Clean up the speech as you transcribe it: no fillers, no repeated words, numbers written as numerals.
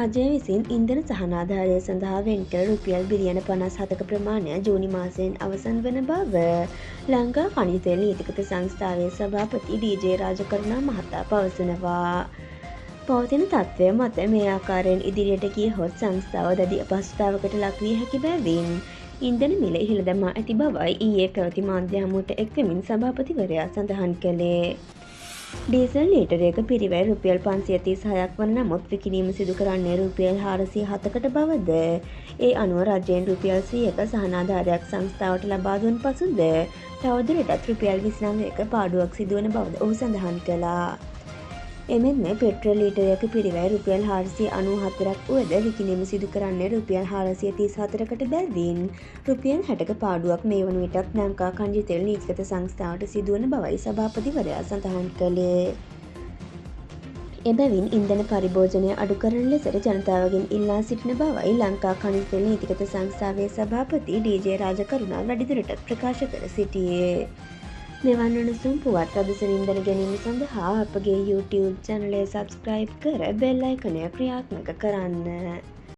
රජය විසින් ඉන්ධන සහනාධාරය සඳහා වෙන් කළ රුපියල් බිලියන 57ක ප්‍රමාණය ජූනි මාසයෙන් අවසන් වන බව ලංකා ඛනිජ තෙල් නීතිගත සංස්ථාවේ සභාපති ඩී.ජේ. රාජකරුණා මහතා පවසනවා. පවතින තත්ත්වය මත මේ ආකාරයෙන් ඉදිරියට ගියහොත් සංස්ථාව දැඩි අපහසුතාවකට ලක්විය හැකි බැවින් ඉන්ධන මිල ඉහළ දමා ඇති බවයි ඊයේ පැවති මාධ්‍ය හමුවට එක්වෙමින් සභාපතිවරයා සඳහන් කළේ. ඩීසල් ලීටරයක පිරිවැය රුපියල් 536ක් වන නමුත් විකිණීම සිදු කරන්නේ රුපියල් 407කට බවද ඒ අනුව රජයෙන් රුපියල් 100ක සහනාධාරයක් සංස්ථාවට ලබා දුන් පසුද තවදුරටත් රුපියල් 29ක පාඩුවක් සිදුවන බවද ඔහු සඳහන් කළා. එමෙන්ම පෙට්‍රල් ලීටරයක පිරිවැය රුපියල් 494ක් වුවද විකිණීම සිදු කරන්නේ රුපියල් 434කට බැවින් රුපියල් 60ක පාඩුවක් මේ වන විටත් ලංකා ඛනිජ තෙල් නීතිගත සංස්ථාවට සිදුවන බවයි සභාපතිවරයා සඳහන් කළේ. එබැවින් ඉන්ධන පරිභෝජනය අඩු කරන ලෙසට ජනතාවගෙන් ඉල්ලා සිටින බවයි ලංකා ඛනිජ තෙල් නීතිගත සංස්ථාවේ සභාපති ඩී.ජේ. රාජකරුණා වැඩිදුරටත් ප්‍රකාශ කර සිටියේ. මෙවන් උණුසුම් පුවත් රදසනින් දැන ගැනීම සඳහා අපගේ YouTube චැනලය සබ්ස්ක්‍රයිබ් කර බෙල් අයිකනය ක්‍රියාත්මක කරන්න.